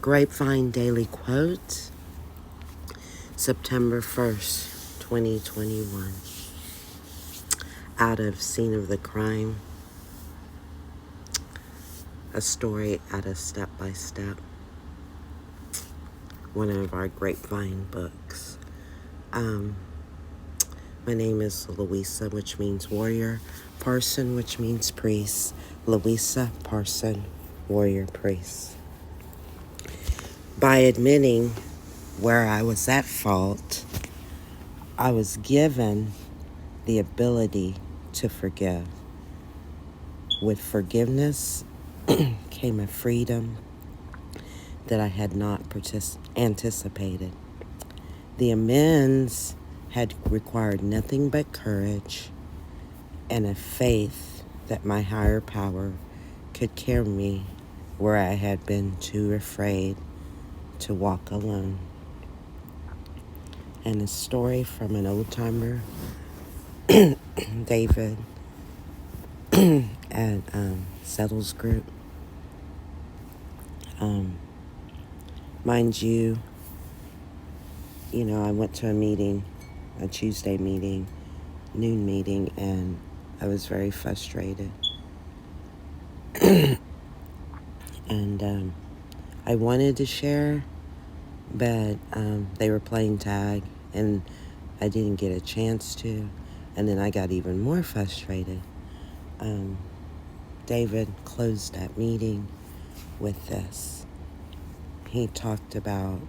Grapevine Daily Quote, September 1st, 2021. Out of Scene of the Crime, a story out of Step by Step, one of our Grapevine books. My name is Louisa, which means warrior, Parson, which means priest. Louisa Parson, warrior, priest. By admitting where I was at fault, I was given the ability to forgive. With forgiveness came a freedom that I had not anticipated. The amends had required nothing but courage and a faith that my higher power could carry me where I had been too afraid to walk alone. And a story from an old-timer, David, at Settles Group. Mind you, I went to a meeting, a Tuesday meeting, noon meeting, and I was very frustrated. And I wanted to share, but they were playing tag, and I didn't get a chance to, and then I got even more frustrated. David closed that meeting with this. He talked about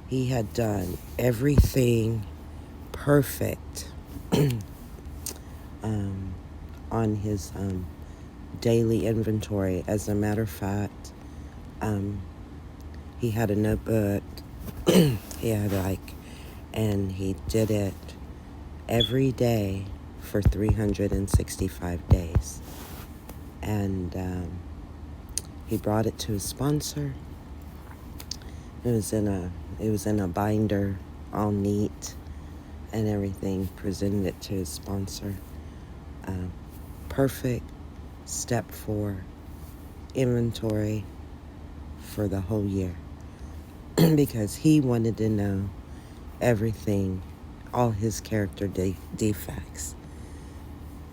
he had done everything perfect on his daily inventory. As a matter of fact, he had a notebook. He had and he did it every day for 365 days. And he brought it to his sponsor. It was in a binder, all neat and everything. Presented it to his sponsor. Perfect step 4 inventory for the whole year. Because he wanted to know everything, all his character defects.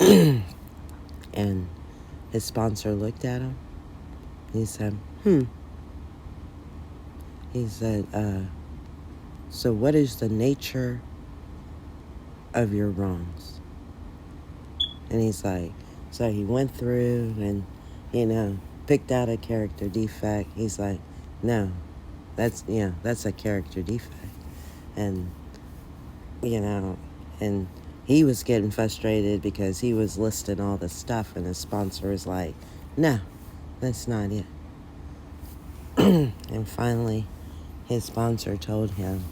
And his sponsor looked at him. He said, He said, so what is the nature of your wrongs? And he's like, so he went through and, picked out a character defect. He's like, no, that's a character defect. And, and he was getting frustrated because he was listing all the stuff, and his sponsor was like, no, that's not it. And finally, his sponsor told him,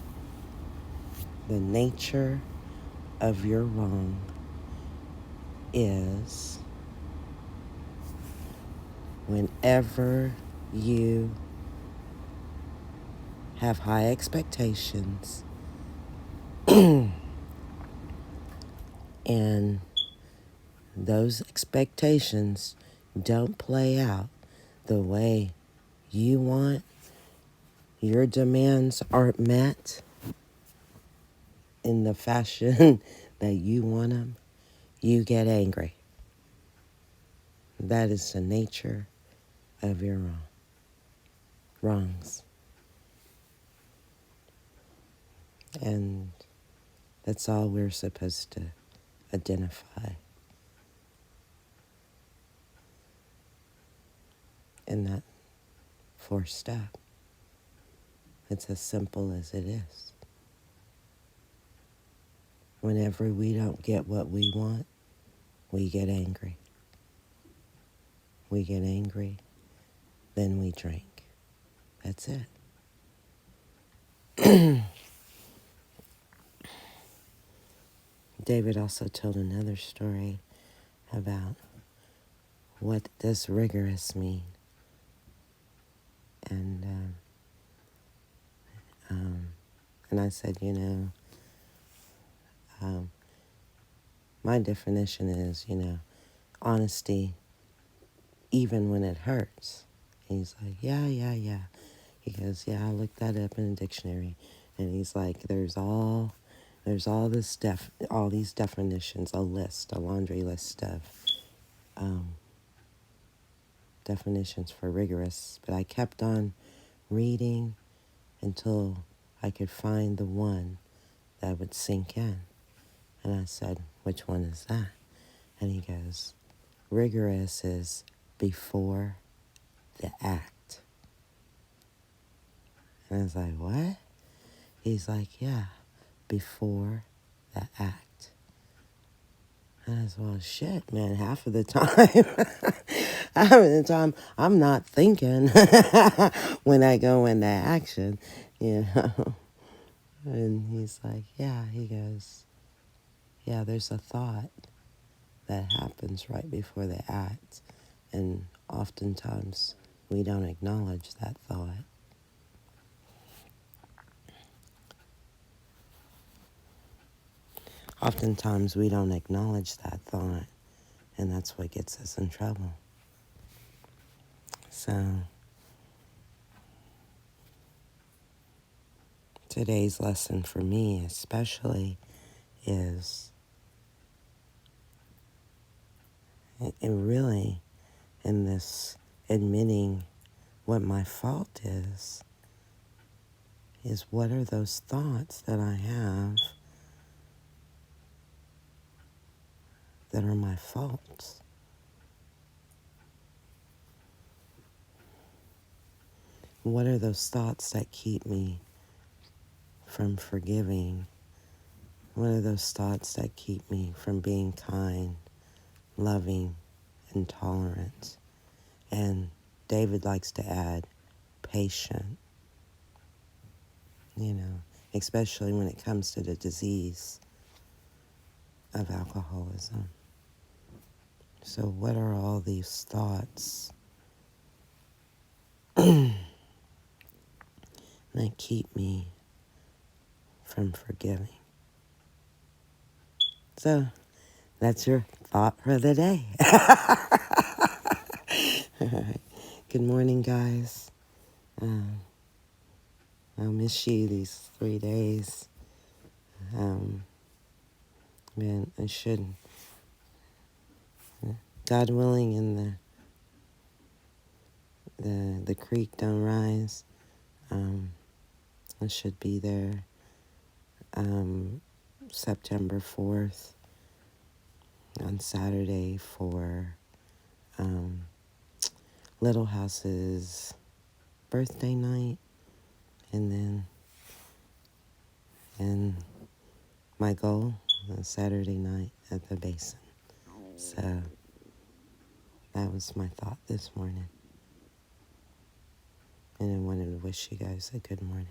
the nature of your wrong is whenever you have high expectations and those expectations don't play out the way you want, your demands aren't met in the fashion that you want them, you get angry. That is the nature of your wrongs. And that's all we're supposed to identify in that 4th step. It's as simple as it is. Whenever we don't get what we want, we get angry. We get angry, then we drink. That's it. David also told another story about what does rigorous mean. And I said, my definition is, honesty even when it hurts. And he's like, yeah, yeah, yeah. He goes, yeah, I looked that up in a dictionary. And he's like, there's all these definitions, a laundry list of definitions for rigorous. But I kept on reading until I could find the one that would sink in. And I said, which one is that? And he goes, rigorous is before the act. And I was like, what? He's like, yeah, before the act. And I was, well, shit, man, half of the time, I'm not thinking when I go into action, you know. And he's like, yeah, he goes, yeah, there's a thought that happens right before the act. And oftentimes we don't acknowledge that thought. Oftentimes we don't acknowledge that thought, and that's what gets us in trouble. So today's lesson for me especially is, and really in this admitting what my fault is what are those thoughts that I have that are my faults? What are those thoughts that keep me from forgiving? What are those thoughts that keep me from being kind, loving, and tolerant? And David likes to add patient, you know, especially when it comes to the disease of alcoholism. So what are all these thoughts that keep me from forgiving? So that's your thought for the day. All right. Good morning, guys. I'll miss you these 3 days. Man, I shouldn't. God willing, and the creek don't rise. I should be there September 4th on Saturday for Little House's birthday night, and my goal on Saturday night at the basin. So that was my thought this morning. And I wanted to wish you guys a good morning.